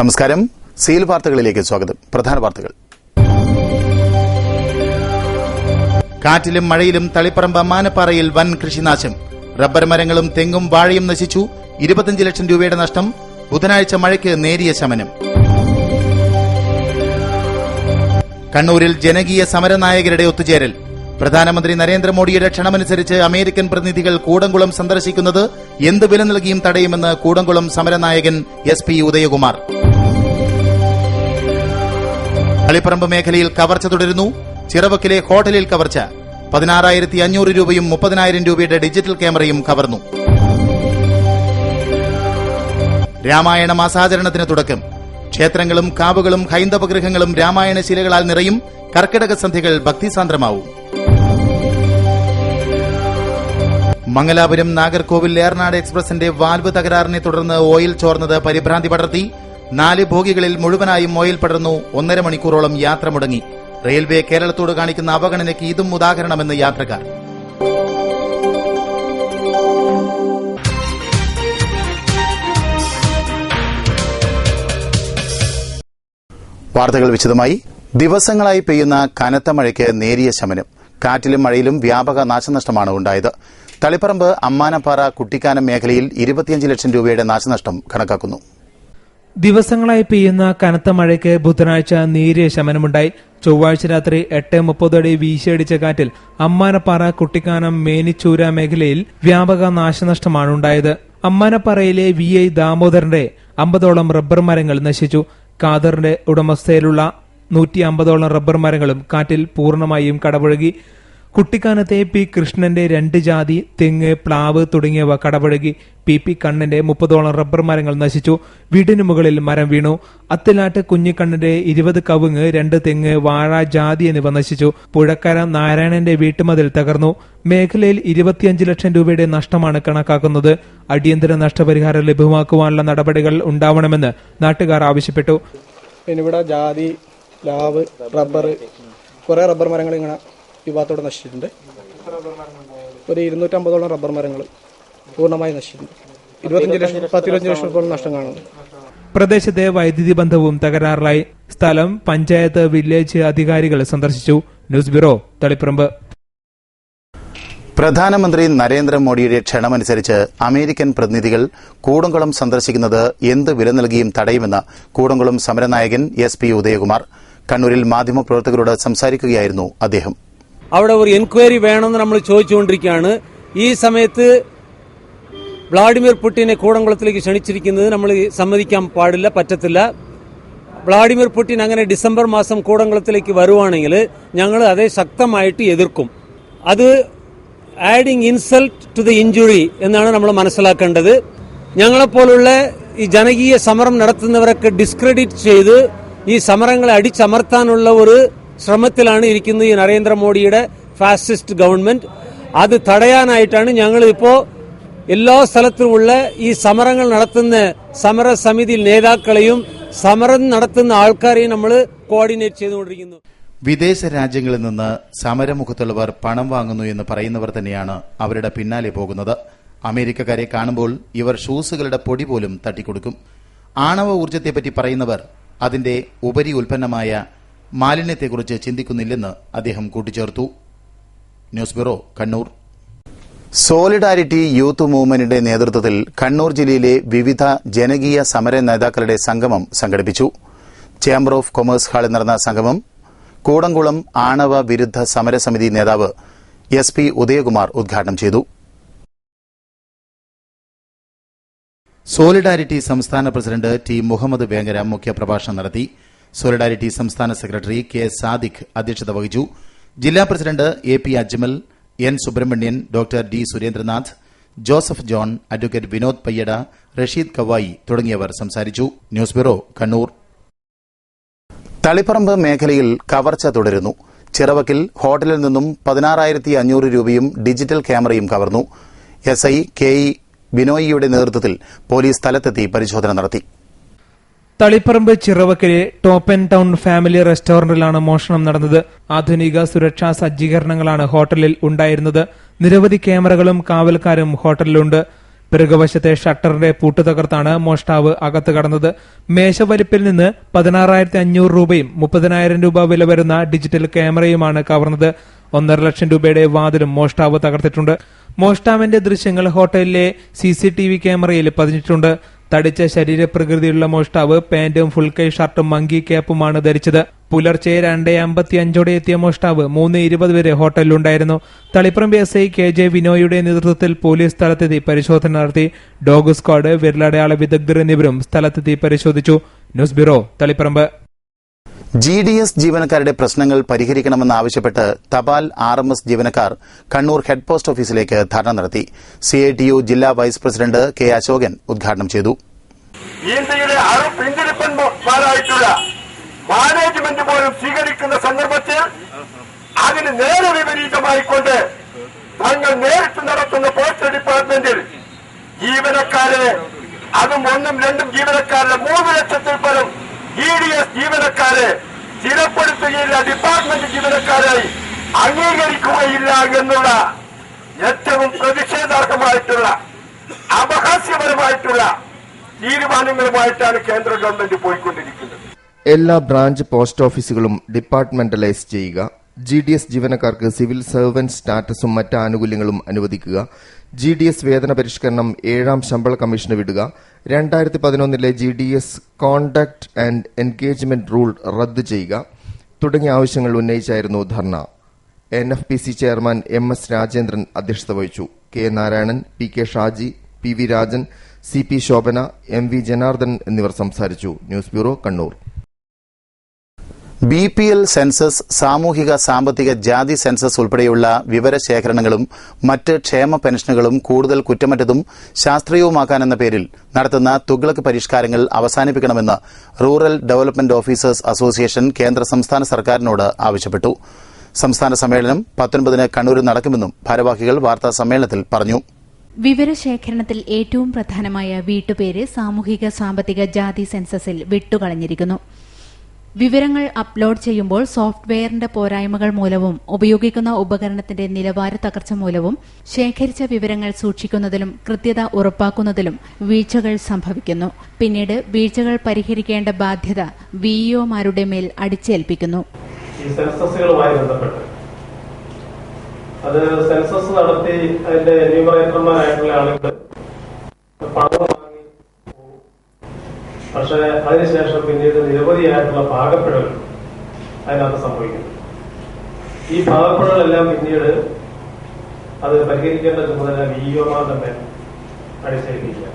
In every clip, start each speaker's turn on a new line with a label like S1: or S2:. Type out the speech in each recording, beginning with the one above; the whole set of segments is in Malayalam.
S1: നമസ്കാരം. സീൽ വാർത്തകളിലേക്ക് സ്വാഗതം. പ്രധാന വാർത്തകൾ. കാറ്റിലും മഴയിലും തളിപ്പറമ്പ് അമ്മാനപ്പാറയിൽ വൻ കൃഷിനാശം. റബ്ബർ മരങ്ങളും തെങ്ങും വാഴയും നശിച്ചു. 25 ലക്ഷം രൂപയുടെ നഷ്ടം. ബുധനാഴ്ച മഴയ്ക്ക് നേരിയ ശമനം. കണ്ണൂരിൽ ജനകീയ സമരനായകരുടെ ഒത്തുചേരൽ. പ്രധാനമന്ത്രി നരേന്ദ്രമോദിയുടെ ക്ഷണമനുസരിച്ച് അമേരിക്കൻ പ്രതിനിധികൾ കൂടംകുളം സന്ദർശിക്കുന്നത് എന്ത് വില നൽകിയും തടയുമെന്ന് കൂടംകുളം സമരനായകൻ SP ഉദയകുമാർ. തളിപ്പറമ്പ് മേഖലയിൽ കവർച്ച തുടരുന്നു. ചിറവക്കിലെ ഹോട്ടലിൽ കവർച്ച. 16,500 രൂപയും 30,000 രൂപയുടെ ഡിജിറ്റൽ ക്യാമറയും കവർന്നു. രാമായണ മാസാചരണത്തിന് തുടക്കം. ക്ഷേത്രങ്ങളും കാവുകളും ഹൈന്ദവ ഗൃഹങ്ങളും രാമായണ ശിലകളാൽ നിറയും. കർക്കിടക സന്ധ്യകൾ ഭക്തിസാന്ദ്രമാവും. മംഗലാപുരം നാഗർകോവിൽ ഏർനാട് എക്സ്പ്രസിന്റെ വാൽവ് തകരാറിനെ തുടർന്ന് ഓയിൽ ചോർന്നത് പരിഭ്രാന്തി പടർത്തി. 4 ബോഗികളിൽ മുഴുവനായും ഓയിൽ പടർന്നു. 1.5 മണിക്കൂറോളം യാത്ര മുടങ്ങി. റെയിൽവേ കേരളത്തോട് കാണിക്കുന്ന അവഗണനയ്ക്ക് ഇതും ഉദാഹരണമെന്ന് യാത്രക്കാർ. വാർത്തകൾ വിശദമായി. ദിവസങ്ങളായി പെയ്യുന്ന കനത്ത മഴയ്ക്ക് നേരിയ ശമനം. കാറ്റിലും മഴയിലും വ്യാപക നാശനഷ്ടമാണ് ഉണ്ടായത്. തളിപ്പറമ്പ് അമ്മാനപ്പാറ കുട്ടിക്കാനം മേഖലയിൽ 25 ലക്ഷം രൂപയുടെ നാശനഷ്ടം കണക്കാക്കുന്നു.
S2: ദിവസങ്ങളായി പെയ്യുന്ന കനത്ത മഴയ്ക്ക് ബുധനാഴ്ച നേരിയ ശമനമുണ്ടായി. ചൊവ്വാഴ്ച രാത്രി 8:30 അടി വീശിയടിച്ച കാറ്റിൽ അമ്മാനപ്പാറ കുട്ടിക്കാനം മേനിച്ചൂര മേഖലയിൽ വ്യാപക നാശനഷ്ടമാണ് ഉണ്ടായത്. അമ്മാനപ്പാറയിലെ VI ദാമോദരന്റെ 50ഓളം റബ്ബർ മരങ്ങൾ നശിച്ചു. ഖാദറിന്റെ ഉടമസ്ഥയിലുള്ള 150ഓളം റബ്ബർ മരങ്ങളും കാറ്റിൽ പൂർണ്ണമായും കടപുഴകി. കുട്ടിക്കാനത്തെ P കൃഷ്ണന്റെ 2 ജാതി തെങ്ങ്, പ്ലാവ് തുടങ്ങിയവ കടപുഴകി. PP കണ്ണന്റെ 30ഓളം റബ്ബർ മരങ്ങൾ നശിച്ചു. വീടിനു മുകളിൽ മരം വീണു. അത്തിലാട്ട് കുഞ്ഞിക്കണ്ണന്റെ 20 കവുങ്ങ്, 2 തെങ്ങ്, വാഴ, ജാതി എന്നിവ നശിച്ചു. പുഴക്കര നാരായണന്റെ വീട്ടുമതിൽ തകർന്നു. മേഖലയിൽ 25 ലക്ഷം രൂപയുടെ നഷ്ടമാണ് കണക്കാക്കുന്നത്. അടിയന്തര നഷ്ടപരിഹാരം ലഭ്യമാക്കുവാനുള്ള നടപടികൾ ഉണ്ടാവണമെന്ന് നാട്ടുകാർ ആവശ്യപ്പെട്ടു.
S3: ഇവിടെ ജാതി, പ്ലാവ്, റബ്ബർ, കുറെ റബ്ബർ മരങ്ങൾ ഇങ്ങനെ ഈ ഭാഗത്തോടെ നശിച്ചിട്ടുണ്ട്. ഒരു 250ഓളം റബ്ബർ മരങ്ങൾ പൂർണ്ണമായി നശിച്ചിട്ടുണ്ട്. 15 ലക്ഷം രൂപ നഷ്ടം കാണുന്നു.
S2: പ്രദേശത്തെ വൈദ്യുതി ബന്ധവും തകരാറിലായി. സ്ഥലം പഞ്ചായത്ത്, വില്ലേജ് അധികാരികൾ സന്ദർശിച്ചു. News bureau, Taliparamba.
S1: പ്രധാനമന്ത്രി നരേന്ദ്രമോദിയുടെ ക്ഷണമനുസരിച്ച് അമേരിക്കൻ പ്രതിനിധികൾ കൂടംകുളം സന്ദർശിക്കുന്നത് എന്ത് വില നൽകിയും തടയുമെന്ന് കൂടംകുളം സമരനായകൻ SP ഉദയകുമാർ. കണ്ണൂരിൽ മാധ്യമപ്രവർത്തകരോട് സംസാരിക്കുകയായിരുന്നു അദ്ദേഹം.
S4: അവിടെ ഒരു എൻക്വയറി വേണമെന്ന് നമ്മൾ ചോദിച്ചുകൊണ്ടിരിക്കുകയാണ്. ഈ സമയത്ത് വ്ളാഡിമിർ പുടിനെ കൂടംകുളത്തിലേക്ക് ക്ഷണിച്ചിരിക്കുന്നത് നമ്മൾ സമ്മതിക്കാൻ പാടില്ല, പറ്റത്തില്ല. വ്ളാഡിമിർ പുടിൻ അങ്ങനെ ഡിസംബർ മാസം കൂടംകുളത്തിലേക്ക് വരുവാണെങ്കിൽ ഞങ്ങൾ അതേ ശക്തമായിട്ട് എതിർക്കും. അത് adding insult to the injury എന്നാണ് നമ്മൾ മനസ്സിലാക്കേണ്ടത്. ഞങ്ങളെപ്പോലുള്ള ഈ ജനകീയ സമരം നടത്തുന്നവരൊക്കെ ഡിസ്ക്രെഡിറ്റ് ചെയ്ത് ഈ സമരങ്ങളെ അടിച്ചമർത്താനുള്ള ഒരു ശ്രമത്തിലാണ് ഇരിക്കുന്നത് ഈ നരേന്ദ്രമോദിയുടെ ഫാസിസ്റ്റ് ഗവൺമെന്റ്. അത് തടയാനായിട്ടാണ് ഞങ്ങൾ ഇപ്പോ എല്ലാ സ്ഥലത്തുമുള്ള ഈ സമരങ്ങൾ നടത്തുന്ന സമരസമിതി നേതാക്കളെയും സമരം നടത്തുന്ന ആൾക്കാരെയും നമ്മൾ കോർഡിനേറ്റ് ചെയ്തുകൊണ്ടിരിക്കുന്നു.
S1: വിദേശ രാജ്യങ്ങളിൽ നിന്ന് സമരമുഖത്തുള്ളവർ പണം വാങ്ങുന്നു എന്ന് പറയുന്നവർ തന്നെയാണ് അവരുടെ പിന്നാലെ പോകുന്നത്. അമേരിക്കക്കാരെ കാണുമ്പോൾ ഇവർ ഷൂസുകളുടെ പൊടി പോലും തട്ടിക്കൊടുക്കും. ആണവ ഊർജ്ജത്തെപ്പറ്റി പറയുന്നവർ അതിന്റെ ഉപരി ഉൽപ്പന്നമായ മാലിന്യത്തെക്കുറിച്ച് ചിന്തിക്കുന്നില്ലെന്ന് അദ്ദേഹം കൂട്ടിച്ചേർത്തു. News bureau, Kannur. Solidarity youth മൂവ്മെന്റിന്റെ നേതൃത്വത്തിൽ കണ്ണൂർ ജില്ലയിലെ വിവിധ ജനകീയ സമര നേതാക്കളുടെ സംഗമം സംഘടിപ്പിച്ചു. ചേംബർ ഓഫ് കൊമേഴ്സ് ഹാളിൽ നടന്ന സംഗമം കൂടംകുളം ആണവ വിരുദ്ധ സമരസമിതി നേതാവ് SP ഉദയകുമാർ ഉദ്ഘാടനം ചെയ്തു. സോളിഡാരിറ്റി സംസ്ഥാന പ്രസിഡന്റ് T മുഹമ്മദ് വേങ്ങര മുഖ്യപ്രഭാഷണം നടത്തി. സോളിഡാരിറ്റി സംസ്ഥാന സെക്രട്ടറി K സാദിഖ് അധ്യക്ഷത വഹിച്ചു. ജില്ലാ president AP Ajmal, N Subrahmanyan, doctor D Surendranath, Joseph John, advocate Vinod Payyada, Rasheed Kavayi തുടങ്ങിയവർ സംസാരിച്ചു. News bureau, Kannur. തളിപ്പറമ്പ് മേഖലയിൽ കവർച്ച തുടരുന്നു. ചിറവക്കിൽ ഹോട്ടലിൽ നിന്നും 16,500 രൂപയും ഡിജിറ്റൽ ക്യാമറയും കവർന്നു. SI KE ബിനോയിയുടെ നേതൃത്വത്തിൽ പോലീസ് സ്ഥലത്തെത്തി പരിശോധന നടത്തി.
S2: തളിപ്പറമ്പ് ചിറവക്കിലെ ടോപ്പ് ആൻഡ് ടൗൺ ഫാമിലി റെസ്റ്റോറന്റിലാണ് മോഷണം നടന്നത്. ആധുനിക സുരക്ഷാ സജ്ജീകരണങ്ങളാണ് ഹോട്ടലിൽ ഉണ്ടായിരുന്നത്. നിരവധി ക്യാമറകളും കാവൽക്കാരും ഹോട്ടലിലുണ്ട്. പിറകുവശത്തെ ഷട്ടറിന്റെ പൂട്ട് തകർത്താണ് മോഷ്ടാവ് അകത്ത് കടന്നത്. മേശവലിപ്പിൽ നിന്ന് 16,500 രൂപയും 30,000 രൂപ വില വരുന്ന ഡിജിറ്റൽ ക്യാമറയുമാണ് കവർന്നത്. 1.5 ലക്ഷം രൂപയുടെ വാതിലും മോഷ്ടാവ് തകർത്തിട്ടുണ്ട്. മോഷ്ടാവിന്റെ ദൃശ്യങ്ങൾ ഹോട്ടലിലെ CCTV ക്യാമറയിൽ പതിഞ്ഞിട്ടുണ്ട്. തടിച്ച ശരീരപ്രകൃതിയുള്ള മോഷ്ടാവ് പാന്റും ഫുൾ കൈ ഷർട്ടും മങ്കി ക്യാപ്പുമാണ് ധരിച്ചത്. പുലർച്ചെ 2:55 എത്തിയ മോഷ്ടാവ് 3:20 വരെ ഹോട്ടലിലുണ്ടായിരുന്നു. തളിപ്പറമ്പ് SI KJ വിനോയുടെ നേതൃത്വത്തിൽ പോലീസ് സ്ഥലത്തെത്തി പരിശോധന നടത്തി. ഡോഗ് സ്ക്വാഡ്, വിരലടയാള വിദഗ്ധർ എന്നിവരും സ്ഥലത്തെത്തി പരിശോധിച്ചു. News bureau, Taliparamba.
S1: GDS ജീവനക്കാരുടെ പ്രശ്നങ്ങൾ പരിഹരിക്കണമെന്നാവശ്യപ്പെട്ട് തപാൽ RMS ജീവനക്കാർ കണ്ണൂർ ഹെഡ് പോസ്റ്റ് ഓഫീസിലേക്ക് ധർണ നടത്തി. CITU ജില്ലാ വൈസ് പ്രസിഡന്റ് K. അശോകൻ ഉദ്ഘാടനം ചെയ്തു.
S5: ഇന്ത്യയുടെ പിന്തിരിപ്പന്മാരായിട്ടുള്ള മാനേജ്മെന്റ് പോലും സ്വീകരിക്കുന്ന സന്ദർഭത്തിൽ അതിന് നേരെ വിപരീതമായിക്കൊണ്ട് തങ്ങൾ നേരിട്ട് നടത്തുന്ന പോസ്റ്റ് ഡിപ്പാർട്ട്മെന്റിൽ ജീവനക്കാരെ, അതും 1-2 ജീവനക്കാരുടെ 3 ലക്ഷത്തിൽ പരം GDS ജീവനക്കാരെ സ്ഥിരപ്പെടുത്തുകയില്ല, ഡിപ്പാർട്ട്മെന്റ് ജീവനക്കാരായി അംഗീകരിക്കുകയില്ല എന്നുള്ള ഏറ്റവും പ്രതിഷേധാർഹമായിട്ടുള്ള അപഹാസ്യപരമായിട്ടുള്ള തീരുമാനങ്ങളുമായിട്ടാണ് കേന്ദ്ര ഗവൺമെന്റ് പോയിക്കൊണ്ടിരിക്കുന്നത്.
S6: എല്ലാ ബ്രാഞ്ച് പോസ്റ്റ് ഓഫീസുകളും ഡിപ്പാർട്ട്മെന്റലൈസ് ചെയ്യുക, GDS ജീവനക്കാർക്ക് സിവിൽ സർവന്റ് സ്റ്റാറ്റസും മറ്റ് ആനുകൂല്യങ്ങളും അനുവദിക്കുക, GDS വേതന പരിഷ്കരണം 7ാം ശമ്പള കമ്മീഷന് വിടുക, 2011 GDS contact and engagement rule റദ്ദ് ചെയ്യുക തുടങ്ങിയ ആവശ്യങ്ങൾ ഉന്നയിച്ചായിരുന്നു ധർണ. NFPC ചെയർമാൻ MS രാജേന്ദ്രൻ അധ്യക്ഷത വഹിച്ചു. K. Narayanan, PK Shaji, PV Rajan, CP Shobhana, MV Janardhan എന്നിവർ സംസാരിച്ചു. News bureau, Kannur.
S1: BPL census, സാമൂഹിക സാമ്പത്തിക ജാതി സെൻസസ് ഉൾപ്പെടെയുള്ള വിവരശേഖരണങ്ങളും മറ്റ് ക്ഷേമ പെൻഷനുകളും കൂടുതൽ കുറ്റമറ്റതും ശാസ്ത്രീയവുമാക്കാനെന്ന പേരിൽ നടത്തുന്ന തുഗ്ലക്ക് പരിഷ്കാരങ്ങൾ അവസാനിപ്പിക്കണമെന്ന് റൂറൽ ഡെവലപ്മെന്റ് ഓഫീസേഴ്സ് അസോസിയേഷൻ കേന്ദ്ര സംസ്ഥാന സർക്കാരിനോട് ആവശ്യപ്പെട്ടു. സംസ്ഥാന സമ്മേളനം 19-ന് കണ്ണൂരിൽ നടക്കുമെന്നും ഭാരവാഹികൾ വാർത്താ സമ്മേളനത്തിൽ പറഞ്ഞു.
S7: വിവരശേഖരണത്തിൽ ഏറ്റവും പ്രധാനമായ വീട്ടുപേര് സാമൂഹിക സാമ്പത്തിക ജാതി സെൻസസിൽ വിട്ടുകളഞ്ഞിരിക്കുന്നു. വിവരങ്ങൾ അപ്ലോഡ് ചെയ്യുമ്പോൾ സോഫ്റ്റ്വെയറിന്റെ പോരായ്മകൾ മൂലവും ഉപയോഗിക്കുന്ന ഉപകരണത്തിന്റെ നിലവാര തകർച്ച മൂലവും ശേഖരിച്ച വിവരങ്ങൾ സൂക്ഷിക്കുന്നതിലും കൃത്യത ഉറപ്പാക്കുന്നതിലും വീഴ്ചകൾ സംഭവിക്കുന്നു. പിന്നീട് വീഴ്ചകൾ പരിഹരിക്കേണ്ട ബാധ്യത വിഇഒമാരുടെ മേൽ അടിച്ചേൽപ്പിക്കുന്നു.
S8: ഈ സെൻസസുകളുമായി ബന്ധപ്പെട്ട് അത് സെൻസസ് നടത്തി അതിന്റെ എന്യൂമറേറ്റർമാരായിട്ടുള്ള ആളുകൾ പണം വാങ്ങി, പക്ഷെ അതിനുശേഷം പിന്നീട് നിരവധിയായിട്ടുള്ള പാകപ്പിഴകൾ അതിനകത്ത് സംഭവിക്കുന്നു. ഈ പാകപ്പിഴകളെല്ലാം പിന്നീട് അത് പരിഹരിക്കേണ്ട ചുമതല വിഇഒമാരുടെ മേൽ അടിച്ചേൽപ്പിക്കുക.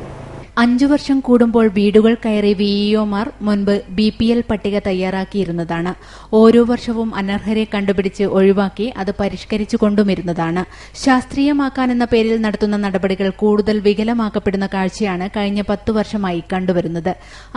S7: 5 വർഷം കൂടുമ്പോൾ വീടുകൾ കയറി വിഇഒമാർ മുൻപ് BPL പട്ടിക തയ്യാറാക്കിയിരുന്നതാണ്. ഓരോ വർഷവും അനർഹരെ കണ്ടുപിടിച്ച് ഒഴിവാക്കി അത് പരിഷ്കരിച്ചുകൊണ്ടുമിരുന്നതാണ്. ശാസ്ത്രീയമാക്കാനെന്ന പേരിൽ നടത്തുന്ന നടപടികൾ കൂടുതൽ വികലമാക്കപ്പെടുന്ന കാഴ്ചയാണ് കഴിഞ്ഞ 10 വർഷമായി കണ്ടുവരുന്നത്.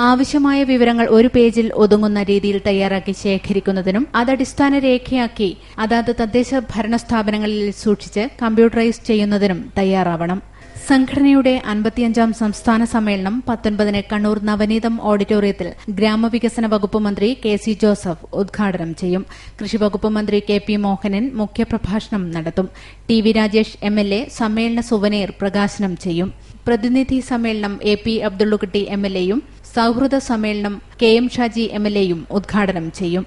S7: ആവശ്യമായ വിവരങ്ങൾ ഒരു പേജിൽ ഒതുങ്ങുന്ന രീതിയിൽ തയ്യാറാക്കി ശേഖരിക്കുന്നതിനും അത് അടിസ്ഥാന രേഖയാക്കി അതാത് തദ്ദേശ ഭരണ സ്ഥാപനങ്ങളിൽ സൂക്ഷിച്ച് കമ്പ്യൂട്ടറൈസ് ചെയ്യുന്നതിനും തയ്യാറാവണം. സംഘടനയുടെ 55ാം സംസ്ഥാന സമ്മേളനം 19-ന് കണ്ണൂർ നവനീതം ഓഡിറ്റോറിയത്തിൽ ഗ്രാമവികസന വകുപ്പ് മന്ത്രി KC ജോസഫ് ഉദ്ഘാടനം ചെയ്യും. കൃഷിവകുപ്പ് മന്ത്രി KP മോഹനൻ മുഖ്യപ്രഭാഷണം നടത്തും. TV രാജേഷ് MLA സമ്മേളന സുവനീർ പ്രകാശനം ചെയ്യും. പ്രതിനിധി സമ്മേളനം AP അബ്ദുള്ളുകുട്ടി MLAയും സൌഹൃദ സമ്മേളനം KM ഷാജി MLAയും ഉദ്ഘാടനം ചെയ്യും.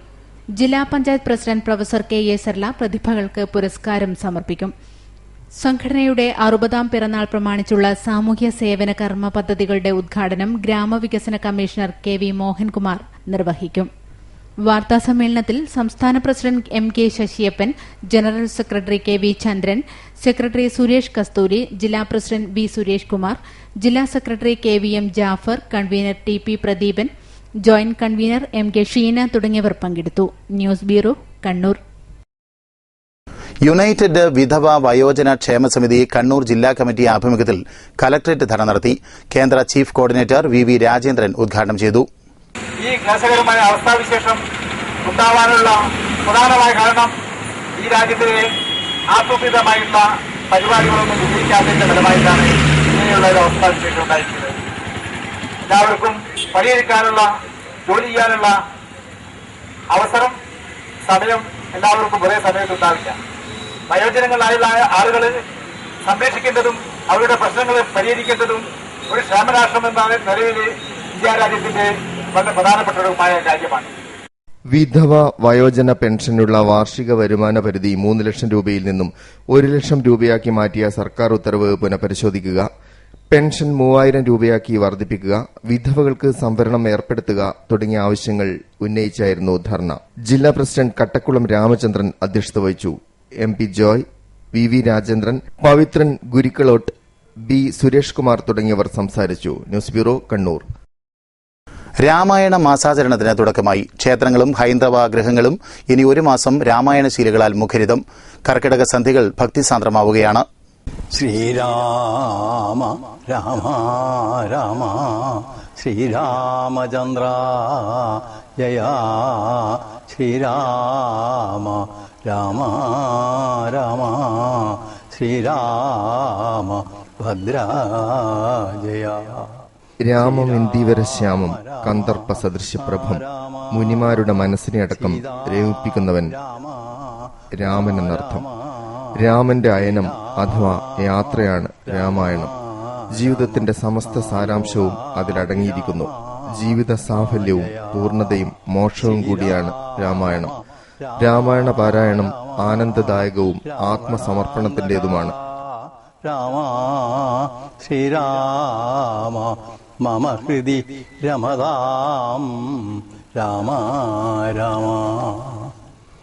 S7: ജില്ലാ പഞ്ചായത്ത് പ്രസിഡന്റ് പ്രൊഫസർ KA സർല പ്രതിഭകൾക്ക് പുരസ്കാരം സമർപ്പിക്കും. സംഘടനയുടെ 60ാം പിറന്നാൾ പ്രമാണിച്ചുള്ള സാമൂഹ്യ സേവന കർമ്മ പദ്ധതികളുടെ ഉദ്ഘാടനം ഗ്രാമവികസന കമ്മീഷണർ KV മോഹൻകുമാർ നിർവഹിക്കും. വാർത്താസമ്മേളനത്തിൽ സംസ്ഥാന president MK Sasiyappan, general secretary KV Chandran, secretary Suresh Kasthuri, ജില്ലാ പ്രസിഡന്റ് B സുരേഷ് കുമാർ, ജില്ലാ secretary KVM Jafar, convener TP Pradeepan, joint convener MK Sheena തുടങ്ങിയവർ പങ്കെടുത്തു. News bureau, Kannur.
S1: യുണൈറ്റഡ് വിധവ വയോജന ക്ഷേമ സമിതി കണ്ണൂർ ജില്ലാ കമ്മിറ്റി ആഭിമുഖ്യത്തിൽ കലക്ടറേറ്റ് ധർണ നടത്തി. കേന്ദ്ര ചീഫ് കോർഡിനേറ്റർ VV രാജേന്ദ്രൻ ഉദ്ഘാടനം ചെയ്തു.
S5: ഈ ക്ലേശകരമായ അവസ്ഥാവിശേഷം ഉണ്ടാവാനുള്ള പ്രധാനമായ കാരണം ഈ രാജ്യത്തിലെ ആസൂത്രിതമായിട്ടുള്ള പരിപാടികളൊന്നും വിജയിക്കാത്തതിന്റെ ഫലമായിട്ടാണ് ഇങ്ങനെയുള്ള ഒരു അവസ്ഥാവിശേഷം ഉണ്ടായിരിക്കുന്നത്. എല്ലാവർക്കും പരിഹരിക്കാനുള്ള, ജോലി ചെയ്യാനുള്ള അവസരം, സമയം എല്ലാവർക്കും ഒരേ സമയത്ത് ഉണ്ടാവില്ല. വയോജനങ്ങളായുള്ള ആളുകൾ സംരക്ഷിക്കേണ്ടതും അവരുടെ പ്രശ്നങ്ങൾ പരിഹരിക്കേണ്ടതും ഒരു ക്ഷേമരാഷ്ട്രം എന്ന നിലയിൽ ഇന്ത്യ രാജ്യത്തിന്റെ വളരെ പ്രധാനപ്പെട്ടതുമായ കാര്യമാണ്.
S6: വിധവ വയോജന പെൻഷനുള്ള വാർഷിക വരുമാന പരിധി 3 ലക്ഷം രൂപയിൽ നിന്നും 1 ലക്ഷം രൂപയാക്കി മാറ്റിയ സർക്കാർ ഉത്തരവ് പുനഃപരിശോധിക്കുക, പെൻഷൻ 3000 രൂപയാക്കി വർദ്ധിപ്പിക്കുക, വിധവകൾക്ക് സംവരണം ഏർപ്പെടുത്തുക തുടങ്ങിയ ആവശ്യങ്ങൾ ഉന്നയിച്ചായിരുന്നു ധർണ. ജില്ലാ പ്രസിഡന്റ് കട്ടക്കുളം രാമചന്ദ്രൻ അധ്യക്ഷത വഹിച്ചു. MP Joy, VV Rajendran, Pavithran ഗുരിക്കളോട്ട്, B Suresh Kumar തുടങ്ങിയവർ സംസാരിച്ചു. News bureau, Kannur.
S1: രാമായണ മാസാചരണത്തിന് തുടക്കമായി. ക്ഷേത്രങ്ങളും ഹൈന്ദവ ഗൃഹങ്ങളും ഇനി 1 മാസം രാമായണശീലുകളാൽ മുഖരിതം. കർക്കിടക സന്ധികൾ ഭക്തിസാന്ദ്രമാവുകയാണ്.
S9: ശ്രീരാമ രാമ രാമ ശ്രീരാമചന്ദ്ര ജയ ശ്രീരാമ രാമ രാമ ശ്രീരാമ ഭദ്ര ജയ.
S6: രാമമിന്ദീവരശ്യാമം കന്ദർപ്പ സദൃശ്യപ്രഭം മുനിമാരുടെ മനസ്സിനെ അടക്കം രമിപ്പിക്കുന്നവൻ രാമൻ എന്നർത്ഥം. രാമന്റെ അയനം അഥവാ യാത്രയാണ് രാമായണം. ജീവിതത്തിന്റെ സമസ്ത സാരാംശവും അതിലടങ്ങിയിരിക്കുന്നു. ജീവിത സാഫല്യവും പൂർണ്ണതയും മോക്ഷവും കൂടിയാണ് രാമായണം. രാമായണ പാരായണം ആനന്ദദായകവും ആത്മസമർപ്പണത്തിന്റേതുമാണ്.
S9: രാമ ശ്രീരാമ മമ ഹൃദി രമതാം രാമ രാമ.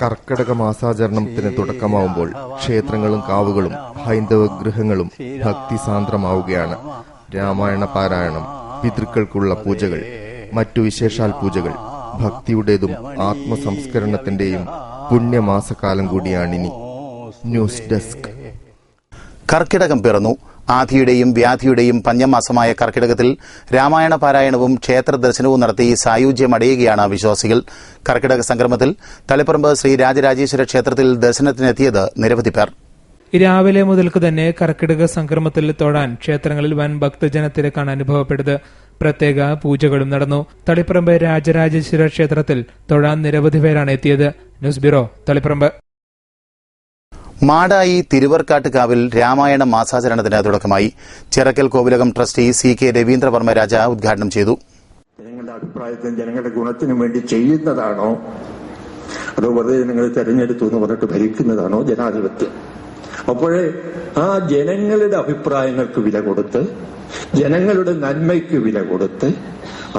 S6: കർക്കിടക മാസാചരണത്തിന് തുടക്കമാവുമ്പോൾ ക്ഷേത്രങ്ങളും കാവുകളും ഹൈന്ദവ ഗൃഹങ്ങളും ഭക്തിസാന്ദ്രമാവുകയാണ്. രാമായണ പാരായണം, പിതൃക്കൾക്കുള്ള പൂജകൾ, മറ്റു വിശേഷാൽ പൂജകൾ, ഭക്തിയുടേതും ആത്മസംസ്കരണത്തിന്റെയും പുണ്യമാസക്കാലം കൂടിയാണിനി. News desk.
S1: കർക്കിടകം പിറന്നു. ആധിയുടെയും വ്യാധിയുടെയും പഞ്ഞമാസമായ കർക്കിടകത്തിൽ രാമായണ പാരായണവും ക്ഷേത്ര ദർശനവും നടത്തി സായുജ്യമടയുകയാണ് വിശ്വാസികൾ. കർക്കിടക സംക്രമത്തിൽ തളിപ്പറമ്പ് ശ്രീ രാജരാജേശ്വര ക്ഷേത്രത്തിൽ ദർശനത്തിനെത്തിയത് നിരവധി പേർ.
S2: രാവിലെ മുതൽക്ക് തന്നെ കർക്കിടക സംക്രമത്തിൽ തൊഴാൻ ക്ഷേത്രങ്ങളിൽ വൻ ഭക്തജനത്തിരക്കാണ് അനുഭവപ്പെട്ടത്. പ്രത്യേക പൂജകളും നടന്നു. തളിപ്പറമ്പ് രാജരാജേശ്വര ക്ഷേത്രത്തിൽ തൊഴാൻ നിരവധി പേരാണ് എത്തിയത്. News bureau, Taliparamba.
S1: മാടായി തിരുവർക്കാട്ടുകാവിൽ രാമായണ മാസാചരണത്തിന് തുടക്കമായി. ചിറക്കൽ കോവിലകം ട്രസ്റ്റി CK രവീന്ദ്രവർമ്മ രാജ ഉദ്ഘാടനം ചെയ്തു.
S10: ജനങ്ങളുടെ അഭിപ്രായത്തിന് ജനങ്ങളുടെ ഗുണത്തിനും വേണ്ടി ചെയ്യുന്നതാണോ അതോ വെറുതെ ജനങ്ങൾ തെരഞ്ഞെടുത്തു എന്ന് പറഞ്ഞിട്ട് ഭരിക്കുന്നതാണോ ജനാധിപത്യം? അപ്പോഴേ ആ ജനങ്ങളുടെ അഭിപ്രായങ്ങൾക്ക് വില കൊടുത്ത്, ജനങ്ങളുടെ നന്മയ്ക്ക് വില കൊടുത്ത്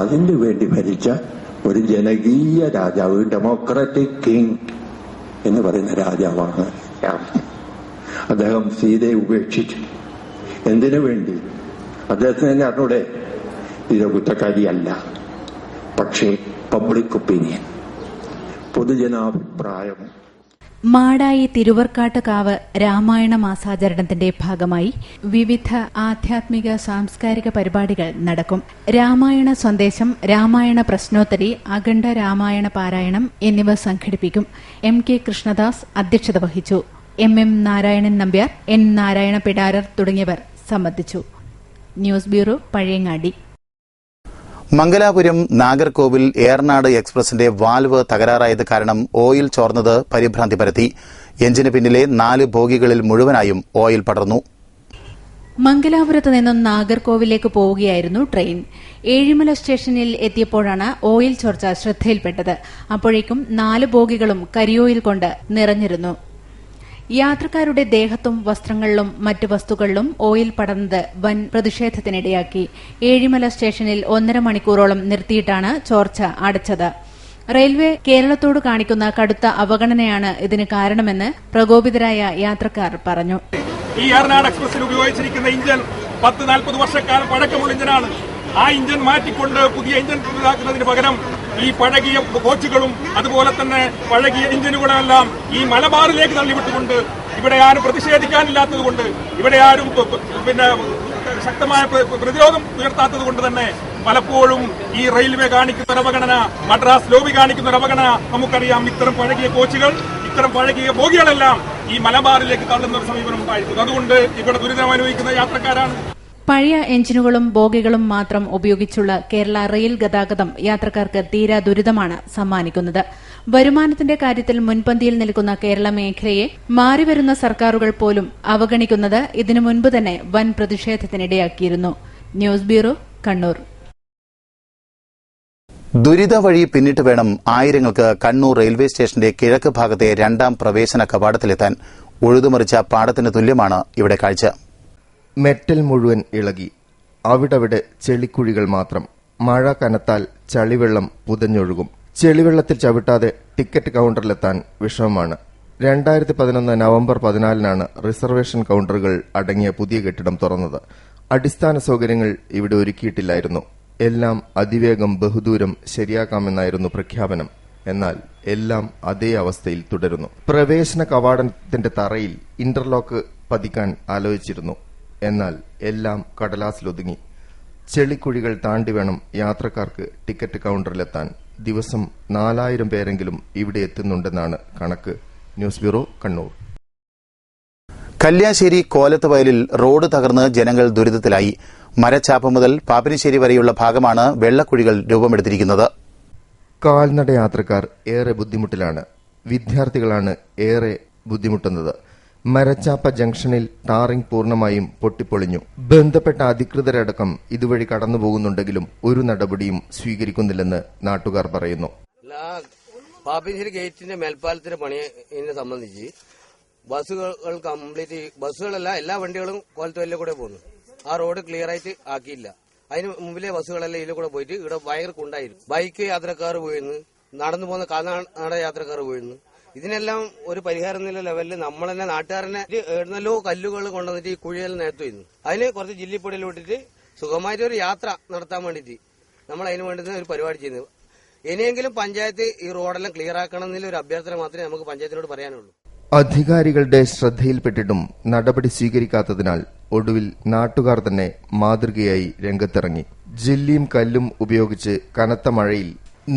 S10: അതിനു വേണ്ടി ഭരിച്ച ഒരു ജനകീയ രാജാവ്, ഡെമോക്രാറ്റിക് കിങ് എന്ന് പറയുന്ന രാജാവാണ് രാമൻ. അദ്ദേഹം സീതയെ ഉപേക്ഷിച്ചു. എന്തിനു വേണ്ടി? അദ്ദേഹത്തിന് തന്നെ അറിഞ്ഞൂടെ ഇത് കുറ്റക്കാരിയല്ല, പക്ഷേ പബ്ലിക് ഒപ്പീനിയൻ, പൊതുജനാഭിപ്രായം.
S7: മാടായി തിരുവർക്കാട്ടുകാവ് രാമായണ മാസാചരണത്തിന്റെ ഭാഗമായി വിവിധ ആധ്യാത്മിക സാംസ്കാരിക പരിപാടികൾ നടക്കും. രാമായണ സന്ദേശം, രാമായണ പ്രശ്നോത്തരി, അഖണ്ഡ രാമായണ പാരായണം എന്നിവ സംഘടിപ്പിക്കും. MK കൃഷ്ണദാസ് അധ്യക്ഷത വഹിച്ചു. MM നാരായണൻ നമ്പ്യാർ, N നാരായണ പിടാരർ തുടങ്ങിയവർ സംബന്ധിച്ചു. News bureau, Pazhayangadi.
S1: മംഗലാപുരം നാഗർകോവിൽ ഏർനാട് എക്സ്പ്രസിന്റെ വാൽവ് തകരാറായത് കാരണം ഓയിൽ ചോർന്നത് പരിഭ്രാന്തി പരത്തി. എഞ്ചിന് പിന്നിലെ 4 ബോഗികളിൽ മുഴുവനായും ഓയിൽ പടർന്നു.
S7: മംഗലാപുരത്ത് നിന്നും നാഗർകോവിലേക്ക് പോവുകയായിരുന്നു ട്രെയിൻ. ഏഴിമല സ്റ്റേഷനിൽ എത്തിയപ്പോഴാണ് ഓയിൽ ചോർച്ച ശ്രദ്ധയിൽപ്പെട്ടത്. അപ്പോഴേക്കും 4 ബോഗികളും കരിയോയിൽ കൊണ്ട് നിറഞ്ഞിരുന്നു. യാത്രക്കാരുടെ ദേഹത്തും വസ്ത്രങ്ങളിലും മറ്റ് വസ്തുക്കളിലും ഓയിൽ പടർന്നത് വൻ പ്രതിഷേധത്തിനിടയാക്കി. ഏഴിമല സ്റ്റേഷനിൽ 1.5 മണിക്കൂറോളം നിർത്തിയിട്ടാണ് ചോർച്ച അടച്ചത്. റെയിൽവേ കേരളത്തോട് കാണിക്കുന്ന കടുത്ത അവഗണനയാണ് ഇതിന് കാരണമെന്ന് പ്രകോപിതരായ യാത്രക്കാർ പറഞ്ഞു.
S5: ഈ ഏർനാട് എക്സ്പ്രസിൽ ഉപയോഗിച്ചിരിക്കുന്ന ഇഞ്ചൻ 10-40 വർഷക്കാലം പഴക്കമുള്ള ഇഞ്ചനാണ്. ആ ഇഞ്ചൻ മാറ്റിക്കൊണ്ട് പുതിയ ഇഞ്ചൻ ഇതാക്കുന്നതിന് പകരം ഈ പഴകിയ കോച്ചുകളും അതുപോലെ തന്നെ പഴകിയ എഞ്ചിനുകളെല്ലാം ഈ മലബാറിലേക്ക് തള്ളിവിട്ടുകൊണ്ട് ഇവിടെ ആരും പ്രതിഷേധിക്കാനില്ലാത്തതുകൊണ്ട്, ഇവിടെ ആരും ശക്തമായ പ്രതിരോധം ഉയർത്താത്തത് കൊണ്ട് തന്നെ പലപ്പോഴും ഈ റെയിൽവേ കാണിക്കുന്ന ഒരു അവഗണന, മദ്രാസ് ലോബി കാണിക്കുന്ന ഒരു അവഗണന നമുക്കറിയാം. ഇത്തരം പഴകിയ കോച്ചുകൾ, ഇത്തരം പഴകിയ ബോഗികളെല്ലാം ഈ മലബാറിലേക്ക് തള്ളുന്ന ഒരു സമീപനം ഉണ്ടായിരിക്കുന്നു. അതുകൊണ്ട് ഇവിടെ ദുരിതം അനുഭവിക്കുന്ന യാത്രക്കാരാണ്.
S7: പഴയ എഞ്ചിനുകളും ബോഗികളും മാത്രം ഉപയോഗിച്ചുള്ള കേരള റെയിൽ ഗതാഗതം യാത്രക്കാർക്ക് തീരാ ദുരിതമാണ് സമ്മാനിക്കുന്നത്. വരുമാനത്തിന്റെ കാര്യത്തിൽ മുൻപന്തിയിൽ നിൽക്കുന്ന കേരള മേഖലയെ മാറിവരുന്ന സർക്കാരുകൾ പോലും അവഗണിക്കുന്നത് ഇതിനു മുൻപ് തന്നെ വൻ പ്രതിഷേധത്തിനിടയാക്കിയിരുന്നു. News bureau, Kannur.
S1: ദുരിത വഴി പിന്നിട്ട് വേണം ആയിരങ്ങൾക്ക് കണ്ണൂർ റെയിൽവേ സ്റ്റേഷന്റെ കിഴക്ക് ഭാഗത്തെ രണ്ടാം പ്രവേശന കവാടത്തിലെത്താൻ. ഉഴുതുമറിച്ച പാടത്തിന് തുല്യമാണ് ഇവിടെ കാഴ്ച.
S6: മെറ്റൽ മുഴുവൻ ഇളകി, അവിടവിടെ ചെളിക്കുഴികൾ മാത്രം. മഴ കനത്താൽ ചളിവെള്ളം പുതഞ്ഞൊഴുകും. ചെളിവെള്ളത്തിൽ ചവിട്ടാതെ ടിക്കറ്റ് കൌണ്ടറിലെത്താൻ വിഷമമാണ്. 2011 നവംബർ 14 റിസർവേഷൻ കൌണ്ടറുകൾ അടങ്ങിയ പുതിയ കെട്ടിടം തുറന്നത്. അടിസ്ഥാന സൌകര്യങ്ങൾ ഇവിടെ ഒരുക്കിയിട്ടില്ലായിരുന്നു. എല്ലാം അതിവേഗം ബഹുദൂരം ശരിയാക്കാമെന്നായിരുന്നു പ്രഖ്യാപനം. എന്നാൽ എല്ലാം അതേ അവസ്ഥയിൽ തുടരുന്നു. പ്രവേശന കവാടത്തിന്റെ തറയിൽ ഇന്റർലോക്ക് പതിക്കാൻ ആലോചിച്ചിരുന്നു. എന്നാൽ എല്ലാം കടലാസിലൊതുങ്ങി. ചെളിക്കുഴികൾ താണ്ടി വേണം യാത്രക്കാർക്ക് ടിക്കറ്റ് കൌണ്ടറിലെത്താൻ. ദിവസം 4000 പേരെങ്കിലും ഇവിടെ എത്തുന്നുണ്ടെന്നാണ് കണക്ക്. News bureau, Kannur.
S1: കല്യാശ്ശേരി കോലത്ത് വയലിൽ റോഡ് തകർന്ന് ജനങ്ങൾ ദുരിതത്തിലായി. മരച്ചാപ്പ് മുതൽ പാപ്പിനിശ്ശേരി വരെയുള്ള ഭാഗമാണ് വെള്ളക്കുഴികൾ രൂപമെടുത്തിരിക്കുന്നത്.
S6: കാൽനട യാത്രക്കാർ ഏറെ ബുദ്ധിമുട്ടിലാണ്. വിദ്യാർത്ഥികളാണ് ഏറെ ബുദ്ധിമുട്ടുന്നത്. മരച്ചാപ്പ ജംഗ്ഷനിൽ ടാറിംഗ് പൂർണ്ണമായും പൊട്ടിപ്പൊളിഞ്ഞു. ബന്ധപ്പെട്ട അധികൃതരടക്കം ഇതുവഴി കടന്നുപോകുന്നുണ്ടെങ്കിലും ഒരു നടപടിയും സ്വീകരിക്കുന്നില്ലെന്ന് നാട്ടുകാർ പറയുന്നു.
S11: പാപ്പിനിശ്ശേരി ഗേറ്റിന്റെ മേൽപ്പാലത്തിന്റെ പണിയെ സംബന്ധിച്ച് ബസ്സുകൾ കംപ്ലീറ്റ്, ബസ്സുകളല്ല എല്ലാ വണ്ടികളും കോലത്തുവയലിലെ കൂടെ പോകുന്നു. ആ റോഡ് ക്ലിയർ ആയിട്ട് ആക്കിയില്ല. അതിന് മുമ്പിലെ ബസ്സുകളെല്ലാം ഇതിൽ കൂടെ പോയിട്ട് ഇവിടെ ഭയങ്കര കുണ്ടായിരുന്നു. ബൈക്ക് യാത്രക്കാർ പോയിരുന്നു, നടന്നു പോകുന്ന കാൽനട യാത്രക്കാർ പോയിരുന്നു. ഇതിനെല്ലാം ഒരു പരിഹാരം എന്നുള്ള ലെവലിൽ നമ്മൾ തന്നെ നാട്ടുകാരനെ എഴുന്നല്ലോ കല്ലുകൾ കൊണ്ടുവന്നിട്ട് ഈ കുഴിയിൽ നിരത്തുന്നു. അതിന് കുറച്ച് ജില്ലിപ്പൊടിയിൽ വിട്ടിട്ട് സുഖമായിട്ട് ഒരു യാത്ര നടത്താൻ വേണ്ടിയിട്ട് നമ്മൾ അതിന് വേണ്ടുന്ന ഒരു പരിപാടി ചെയ്യുന്നത്. ഇനിയെങ്കിലും പഞ്ചായത്ത് ഈ റോഡെല്ലാം ക്ലിയർ ആക്കണം എന്നുള്ള ഒരു അഭ്യർത്ഥന മാത്രമേ നമുക്ക് പഞ്ചായത്തിനോട് പറയാനുള്ളൂ.
S6: അധികാരികളുടെ ശ്രദ്ധയിൽപ്പെട്ടിട്ടും നടപടി സ്വീകരിക്കാത്തതിനാൽ ഒടുവിൽ നാട്ടുകാർ തന്നെ മാതൃകയായി രംഗത്തിറങ്ങി. ജെല്ലിയും കല്ലും ഉപയോഗിച്ച് കനത്ത മഴയിൽ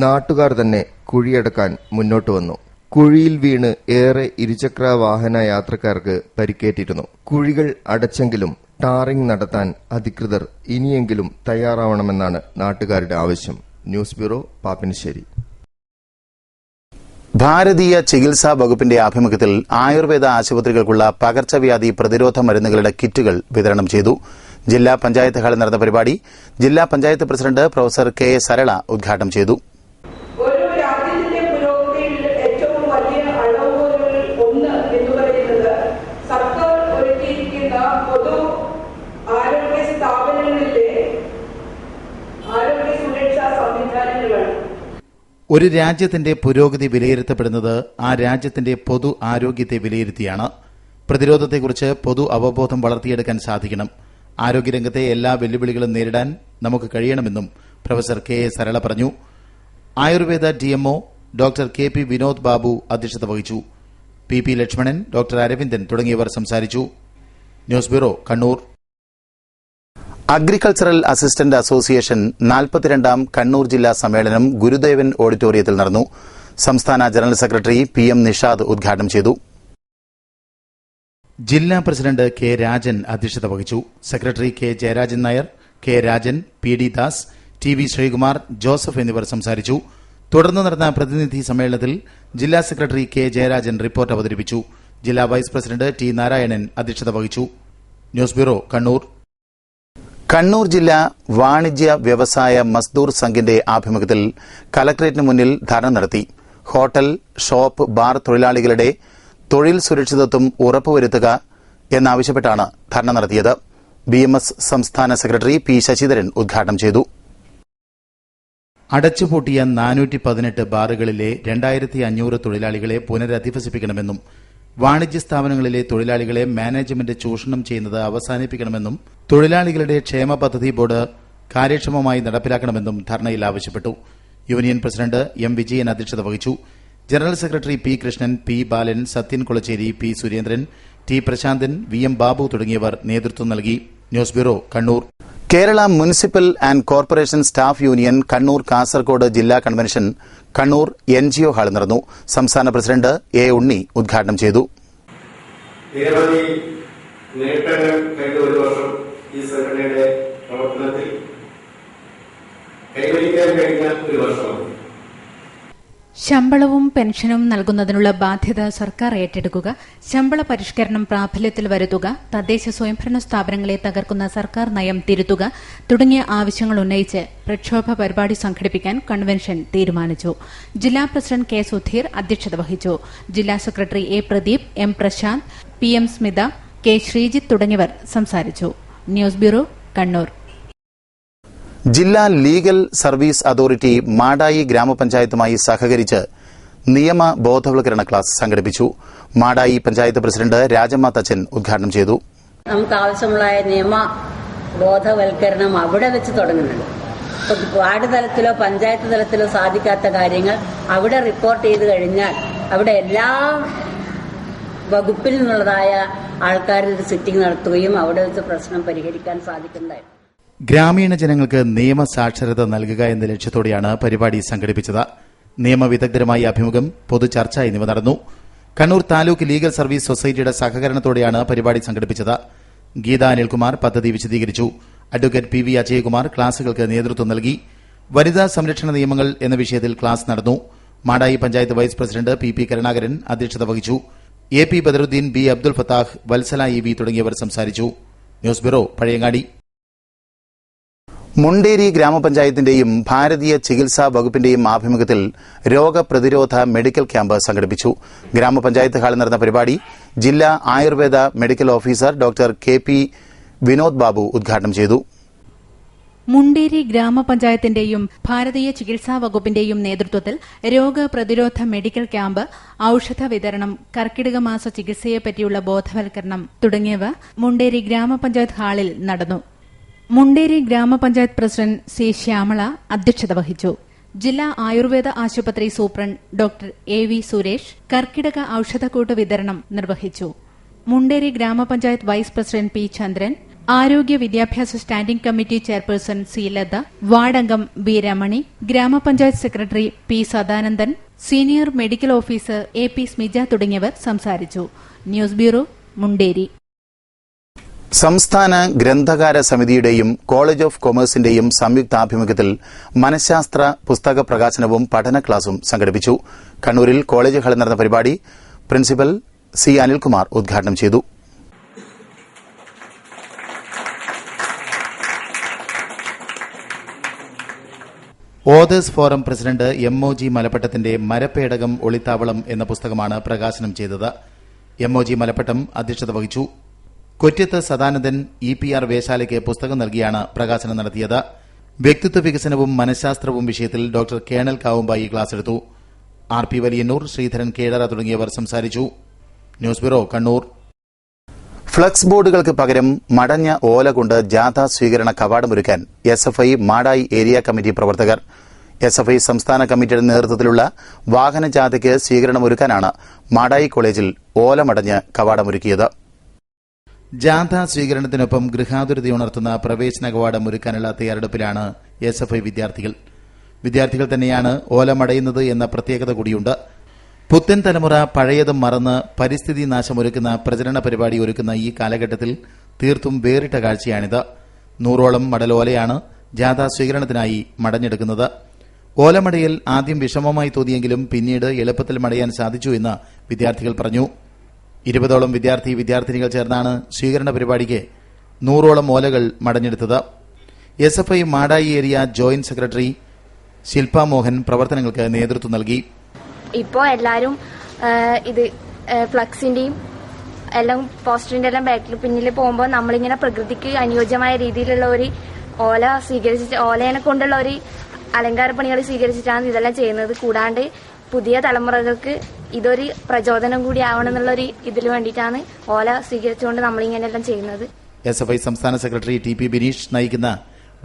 S6: നാട്ടുകാർ തന്നെ കുഴിയടക്കാൻ മുന്നോട്ട് വന്നു. കുഴിയിൽ വീണ് ഏറെ ഇരുചക്ര വാഹന യാത്രക്കാർക്ക് പരിക്കേറ്റിരുന്നു. കുഴികൾ അടച്ചെങ്കിലും ടാറിംഗ് നടത്താൻ അധികൃതർ ഇനിയെങ്കിലും തയ്യാറാവണമെന്നാണ് നാട്ടുകാരുടെ ആവശ്യം. News bureau, Pappinissery.
S1: ഭാരതീയ ചികിത്സാ വകുപ്പിന്റെ ആഭിമുഖ്യത്തിൽ ആയുർവേദ ആശുപത്രികൾക്കുള്ള പകർച്ചവ്യാധി പ്രതിരോധ മരുന്നുകളുടെ കിറ്റുകൾ വിതരണം ചെയ്തു. ജില്ലാ പഞ്ചായത്ത് ഹാളിൽ നടന്ന പരിപാടി ജില്ലാ panchayat president professor K Sarala ഉദ്ഘാടനം ചെയ്തു.
S12: ഒരു രാജ്യത്തിന്റെ പുരോഗതിയിൽ ഏറ്റവും വലിയ അളവുകോലുകളിൽ ഒന്ന് എന്ന് പറയുന്നത് സർക്കാർ ഒരുക്കിയിരിക്കുന്ന പൊതു ആരോഗ്യ സ്ഥാപനങ്ങളിലെ ആരോഗ്യ സുരക്ഷാ സംവിധാനങ്ങളാണ്.
S1: ഒരു രാജ്യത്തിന്റെ പുരോഗതി വിലയിരുത്തപ്പെടുന്നത് ആ രാജ്യത്തിന്റെ പൊതു ആരോഗ്യത്തെ വിലയിരുത്തിയാണ്. പ്രതിരോധത്തെക്കുറിച്ച് പൊതു അവബോധം വളർത്തിയെടുക്കാൻ സാധിക്കണം. ആരോഗ്യരംഗത്തെ എല്ലാ വെല്ലുവിളികളും നേരിടാൻ നമുക്ക് കഴിയണമെന്നും പ്രൊഫസർ കെ സരള പറഞ്ഞു. Ayurveda DMO doctor K P Vinod Babu അധ്യക്ഷത വഹിച്ചു. പി ലക്ഷ്മണൻ, ഡോക്ടർ അരവിന്ദൻ തുടങ്ങിയവർ സംസാരിച്ചു. News bureau, Kannur. Agricultural assistant association 42ാം Kannur ജില്ലാ സമ്മേളനം ഗുരുദേവൻ ഓഡിറ്റോറിയത്തിൽ നടന്നു. സംസ്ഥാന ജനറൽ സെക്രട്ടറി PM നിഷാദ് ഉദ്ഘാടനം ചെയ്തു. ജില്ലാ പ്രസിഡന്റ് കെ രാജൻ അധ്യക്ഷത വഹിച്ചു. Secretary K Jayarajan Nair, K Rajan, PD Das, TV Sreekumar, Joseph എന്നിവർ സംസാരിച്ചു. തുടർന്ന് നടന്ന പ്രതിനിധി സമ്മേളനത്തിൽ ജില്ലാ സെക്രട്ടറി കെ ജയരാജൻ റിപ്പോർട്ട് അവതരിപ്പിച്ചു. ജില്ലാ വൈസ് പ്രസിഡന്റ് T നാരായണൻ അധ്യക്ഷത വഹിച്ചു. News bureau, Kannur. കണ്ണൂർ ജില്ലാ വാണിജ്യ വ്യവസായ മസ്ദൂർ സംഘിന്റെ ആഭിമുഖ്യത്തിൽ കലക്ടറേറ്റിന് മുന്നിൽ ധർണ നടത്തി. ഹോട്ടൽ, ഷോപ്പ്, ബാർ തൊഴിലാളികളുടെ തൊഴിൽ സുരക്ഷിതത്വം ഉറപ്പുവരുത്തുക എന്നാവശ്യപ്പെട്ടാണ് ധർണ നടത്തിയത്. BMS സംസ്ഥാന സെക്രട്ടറി P ശശിധരൻ ഉദ്ഘാടനം ചെയ്തു. അടച്ചുപൂട്ടിയ 418 ബാറുകളിലെ 2500 തൊഴിലാളികളെ പുനരധിവസിപ്പിക്കണമെന്നും വാണിജ്യ സ്ഥാപനങ്ങളിലെ തൊഴിലാളികളെ മാനേജ്മെന്റ് ചൂഷണം ചെയ്യുന്നത് അവസാനിപ്പിക്കണമെന്നും തൊഴിലാളികളുടെ ക്ഷേമ പദ്ധതി ബോർഡ് കാര്യക്ഷമമായി നടപ്പിലാക്കണമെന്നും ധർണയിൽ ആവശ്യപ്പെട്ടു. യൂണിയൻ പ്രസിഡന്റ് M വിജയൻ അധ്യക്ഷത വഹിച്ചു. General secretary P Krishnan, P Balan, Sathyan Kulachery, P Surendran, T Prasanthan, VM Babu തുടങ്ങിയവർ നേതൃത്വം നൽകി. News bureau, Kannur. Kerala municipal and corporation staff union Kannur Kasaragod ജില്ലാ കൺവെൻഷൻ കണ്ണൂർ NGO ഹാളിൽ നടന്നു. സംസ്ഥാന പ്രസിഡന്റ് A ഉണ്ണി ഉദ്ഘാടനം ചെയ്തു.
S8: നിരവധി നേട്ടങ്ങൾ കഴിഞ്ഞ ഒരു വർഷം ഈ സംഘടനയുടെ പ്രവർത്തനത്തിൽ കൈവരിക്കാൻ കഴിഞ്ഞ ഒരു വർഷമാണ്.
S7: ശമ്പളവും പെൻഷനും നൽകുന്നതിനുള്ള ബാധ്യത സർക്കാർ ഏറ്റെടുക്കുക, ശമ്പള പരിഷ്കരണം പ്രാബല്യത്തിൽ വരുത്തുക, തദ്ദേശ സ്വയംഭരണ സ്ഥാപനങ്ങളെ തകർക്കുന്ന സർക്കാർ നയം തിരുത്തുക തുടങ്ങിയ ആവശ്യങ്ങൾ ഉന്നയിച്ച് പ്രക്ഷോഭ പരിപാടി സംഘടിപ്പിക്കാൻ കൺവെൻഷൻ തീരുമാനിച്ചു. ജില്ലാ പ്രസിഡന്റ് കെ സുധീർ അധ്യക്ഷത വഹിച്ചു. ജില്ലാ secretary A Pradeep, M Prashanth, P M Smitha, K Sreejith തുടങ്ങിയവർ സംസാരിച്ചു. News bureau, Kannur.
S1: ജില്ലാ ലീഗൽ സർവീസ് അതോറിറ്റി മാടായി ഗ്രാമപഞ്ചായത്തുമായി സഹകരിച്ച് നിയമ ബോധവൽക്കരണ ക്ലാസ് സംഘടിപ്പിച്ചു. മാടായി പഞ്ചായത്ത് പ്രസിഡന്റ് രാജമ്മ തച്ചൻ ഉദ്ഘാടനം ചെയ്തു.
S13: നമുക്ക് ആവശ്യമുള്ള നിയമ ബോധവൽക്കരണം അവിടെ വെച്ച് തുടങ്ങുന്നുണ്ട്. വാർഡ് തലത്തിലോ പഞ്ചായത്ത് തലത്തിലോ സാധിക്കാത്ത കാര്യങ്ങൾ അവിടെ റിപ്പോർട്ട് ചെയ്ത് കഴിഞ്ഞാൽ അവിടെ എല്ലാ വകുപ്പിൽ നിന്നുള്ളതായ ആൾക്കാരിൽ ഒരു സിറ്റിംഗ് നടത്തുകയും അവിടെ വെച്ച് പ്രശ്നം പരിഹരിക്കാൻ സാധിക്കുന്നതായിരുന്നു.
S1: ഗ്രാമീണ ജനങ്ങൾക്ക് നിയമസാക്ഷരത നൽകുക എന്ന ലക്ഷ്യത്തോടെയാണ് പരിപാടി സംഘടിപ്പിച്ചത്. നിയമവിദഗ്ധരുമായി അഭിമുഖം, പൊതുചർച്ച എന്നിവ നടന്നു. കണ്ണൂർ താലൂക്ക് ലീഗൽ സർവീസ് സൊസൈറ്റിയുടെ സഹകരണത്തോടെയാണ് പരിപാടി സംഘടിപ്പിച്ചത്. ഗീത അനിൽകുമാർ പദ്ധതി വിശദീകരിച്ചു. അഡ്വക്കേറ്റ് പി വി അജയകുമാർ ക്ലാസുകൾക്ക് നേതൃത്വം നൽകി. വനിതാ സംരക്ഷണ നിയമങ്ങൾ എന്ന വിഷയത്തിൽ ക്ലാസ് നടന്നു. Madayi panchayat vice president P P Karunakaran അധ്യക്ഷത വഹിച്ചു. A P Badaruddin, B Abdul Fathah, Vatsala E V തുടങ്ങിയവർ സംസാരിച്ചു. News bureau, Pazhayangadi. മുണ്ടേരി ഗ്രാമപഞ്ചായത്തിന്റെയും ഭാരതീയ ചികിത്സാ വകുപ്പിന്റെയും ആഭിമുഖ്യത്തിൽ രോഗപ്രതിരോധ മെഡിക്കൽ ക്യാമ്പ് സംഘടിപ്പിച്ചു. ഗ്രാമപഞ്ചായത്ത് ഹാളിൽ നടന്ന പരിപാടി ജില്ലാ Ayurveda medical officer doctor K P Vinod Babu ഉദ്ഘാടനം ചെയ്തു.
S7: മുണ്ടേരി ഗ്രാമപഞ്ചായത്തിന്റെയും ഭാരതീയ ചികിത്സാ വകുപ്പിന്റെയും നേതൃത്വത്തിൽ രോഗപ്രതിരോധ മെഡിക്കൽ ക്യാമ്പ്, ഔഷധ വിതരണം, കർക്കിടക മാസ ചികിത്സയെപ്പറ്റിയുള്ള ബോധവൽക്കരണം തുടങ്ങിയവ മുണ്ടേരി ഗ്രാമപഞ്ചായത്ത് ഹാളിൽ നടന്നു. മുണ്ടേരി ഗ്രാമപഞ്ചായത്ത് പ്രസിഡന്റ് സി ശ്യാമള അധ്യക്ഷത വഹിച്ചു. ജില്ലാ ആയുർവേദ ആശുപത്രി superintendent doctor A V Suresh Karkidaka ഔഷധക്കൂട്ട് വിതരണം നിർവഹിച്ചു. മുണ്ടേരി ഗ്രാമപഞ്ചായത്ത് വൈസ് പ്രസിഡന്റ് പി ചന്ദ്രൻ, ആരോഗ്യ വിദ്യാഭ്യാസ standing committee chairperson C Latha, വാർഡംഗം ബി രമണി, ഗ്രാമപഞ്ചായത്ത് secretary P Sadanandan, senior medical officer A P Smija തുടങ്ങിയവർ സംസാരിച്ചു. News bureau, Munderi.
S1: സംസ്ഥാന ഗ്രന്ഥകാര സമിതിയുടെയും കോളേജ് ഓഫ് കൊമേഴ്സിന്റെയും സംയുക്താഭിമുഖ്യത്തിൽ മനഃശാസ്ത്ര പുസ്തക പ്രകാശനവും പഠന ക്ലാസും സംഘടിപ്പിച്ചു. കണ്ണൂരിൽ കോളേജ് ഹാളിൽ നടന്ന പരിപാടി പ്രിൻസിപ്പൽ സി അനിൽകുമാർ ഉദ്ഘാടനം ചെയ്തു. Authors forum president M O G മലപ്പട്ടത്തിന്റെ മരപ്പേടകം ഒളിത്താവളം എന്ന പുസ്തകമാണ് പ്രകാശനം ചെയ്തത്. എം ഒ ജി മലപ്പട്ടം അധ്യക്ഷത വഹിച്ചു. കൊറ്റ്യത്ത് സദാനന്ദൻ ഇ പി ആർ വേശാലയ്ക്ക് പുസ്തകം നൽകിയാണ് പ്രകാശനം നടത്തിയത്. വ്യക്തിത്വ വികസനവും മനഃശാസ്ത്രവും വിഷയത്തിൽ ഡോക്ടർ കേണൽ കാവുമ്പായി ക്ലാസ് എടുത്തു. ആർ പി വലിയന്നൂർ, ശ്രീധരൻ കേടറ തുടങ്ങിയവർ സംസാരിച്ചു. News bureau, Kannur. ഫ്ലക്സ് ബോർഡുകൾക്ക് പകരം മടഞ്ഞ ഓല കൊണ്ട് ജാഥ സ്വീകരണ കവാടമൊരുക്കാൻ എസ്എഫ്ഐ മാടായി ഏരിയ കമ്മിറ്റി പ്രവർത്തകർ. എസ്എഫ്ഐ സംസ്ഥാന കമ്മിറ്റിയുടെ നേതൃത്വത്തിലുള്ള വാഹന ജാഥയ്ക്ക് സ്വീകരണമൊരുക്കാനാണ് മാടായി കോളേജിൽ ഓല മടഞ്ഞ് കവാടമൊരുക്കിയത്. ജാഥ സ്വീകരണത്തിനൊപ്പം ഗൃഹാതുരതയുണർത്തുന്ന പ്രവേശന കവാടം ഒരുക്കാനുള്ള തയ്യാറെടുപ്പിലാണ് എസ്എഫ്ഐ വിദ്യാർത്ഥികൾ തന്നെയാണ് ഓല മടയുന്നത് എന്ന പ്രത്യേകത കൂടിയുണ്ട്. പുത്തൻ തലമുറ പഴയതും മറന്ന് പരിസ്ഥിതി നാശമൊരുക്കുന്ന പ്രചരണ പരിപാടി ഒരുക്കുന്ന ഈ കാലഘട്ടത്തിൽ തീർത്തും വേറിട്ട കാഴ്ചയാണിത്. 100ഓളം മടലോലയാണ് ജാഥ സ്വീകരണത്തിനായി മടഞ്ഞെടുക്കുന്നത്. ഓലമടയിൽ ആദ്യം വിഷമമായി തോന്നിയെങ്കിലും പിന്നീട് എളുപ്പത്തിൽ മടയാൻ സാധിച്ചു എന്ന് വിദ്യാർത്ഥികൾ പറഞ്ഞു. 20ഓളം വിദ്യാർത്ഥിനികൾ ചേർന്നാണ് സ്വീകരണ പരിപാടിക്ക് 100ഓളം ഓലകൾ മടഞ്ഞെടുത്തത്. SFI Madayi area joint secretary Shilpa Mohan പ്രവർത്തനങ്ങൾക്ക് നേതൃത്വം നൽകി.
S14: ഇപ്പോൾ എല്ലാവരും ഇത് ഫ്ലക്സിന്റെയും എല്ലാം പോസ്റ്ററിന്റെ എല്ലാം ബാക്കിൽ പിന്നിൽ പോകുമ്പോൾ നമ്മളിങ്ങനെ പ്രകൃതിക്ക് അനുയോജ്യമായ രീതിയിലുള്ള ഒരു ഓലയെ കൊണ്ടുള്ള ഒരു അലങ്കാര പണികൾ സ്വീകരിച്ചിട്ടാണ് ഇതെല്ലാം ചെയ്യുന്നത്. കൂടാണ്ട് പുതിയ തലമുറകൾക്ക് ഇതൊരു പ്രചോദനം കൂടി ആവണം എന്നുള്ളൊരു ഇതിന് വേണ്ടിയിട്ടാണ് ഓല സ്വീകരിച്ചുകൊണ്ട് നമ്മളിങ്ങനെല്ലാം ചെയ്യുന്നത്.
S1: എസ്എഫ്ഐ സംസ്ഥാന സെക്രട്ടറി ടി പി ബിനീഷ് നയിക്കുന്ന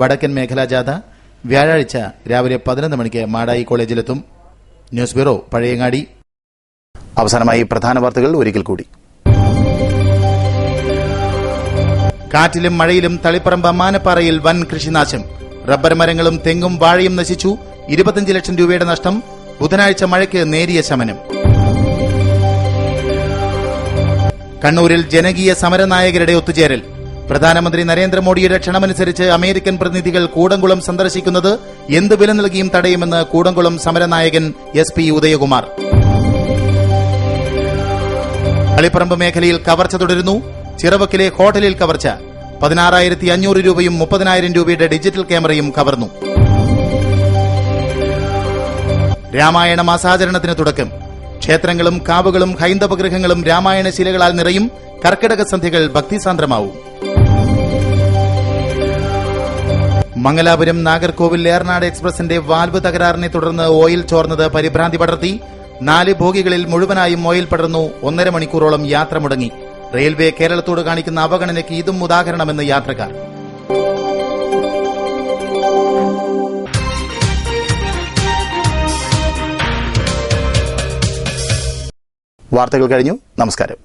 S1: വടക്കൻ മേഖലാ ജാഥ വ്യാഴാഴ്ച രാവിലെ 11 മണിക്ക് മാടായി കോളേജിലെത്തും. News bureau, Pazhayangadi. അവസാനമായി പ്രധാന വാർത്തകൾ ഒരിക്കൽ കൂടി. കാറ്റിലും മഴയിലും തളിപ്പറമ്പ് മാനപ്പാറയിൽ വൻ കൃഷിനാശം. റബ്ബർ മരങ്ങളും തെങ്ങും വാഴയും നശിച്ചു. 25 ലക്ഷം രൂപയുടെ നഷ്ടം. ബുധനാഴ്ച മഴയ്ക്ക് നേരിയ ശമനം. കണ്ണൂരിൽ ജനകീയ സമരനായകരുടെ ഒത്തുചേരൽ. പ്രധാനമന്ത്രി നരേന്ദ്രമോദിയുടെ ക്ഷണമനുസരിച്ച് അമേരിക്കൻ പ്രതിനിധികൾ കൂടംകുളം സന്ദർശിക്കുന്നത് എന്ത് വില നൽകിയും തടയുമെന്ന് കൂടംകുളം സമരനായകൻ SP ഉദയകുമാർ. കളിപ്പറമ്പ് മേഖലയിൽ കവർച്ച തുടരുന്നു. ചിറവക്കിലെ ഹോട്ടലിൽ കവർച്ച. 16,500 രൂപയും 30,000 രൂപയുടെ ഡിജിറ്റൽ ക്യാമറയും കവർന്നു. രാമായണ മാസാചരണത്തിന് തുടക്കം. ക്ഷേത്രങ്ങളും കാവുകളും ഹൈന്ദവ ഗൃഹങ്ങളും രാമായണ ശിലകളാൽ നിറയും. കർക്കിടക സന്ധ്യകൾ ഭക്തിസാന്ദ്രമാവും. മംഗലാപുരം നാഗർകോവിൽ ഏറനാട് എക്സ്പ്രസിന്റെ വാൽവ് തകരാറിനെ തുടർന്ന് ഓയിൽ ചോർന്നത് പരിഭ്രാന്തി പടർത്തി. 4 ബോഗികളിൽ മുഴുവനായും ഓയിൽ പടർന്നു. 1.5 മണിക്കൂറോളം യാത്ര മുടങ്ങി. റെയിൽവേ കേരളത്തോട് കാണിക്കുന്ന അവഗണനയ്ക്ക് ഇതും ഉദാഹരണമെന്ന് യാത്രക്കാർ. വാർത്തകൾ കഴിഞ്ഞു. നമസ്കാരം.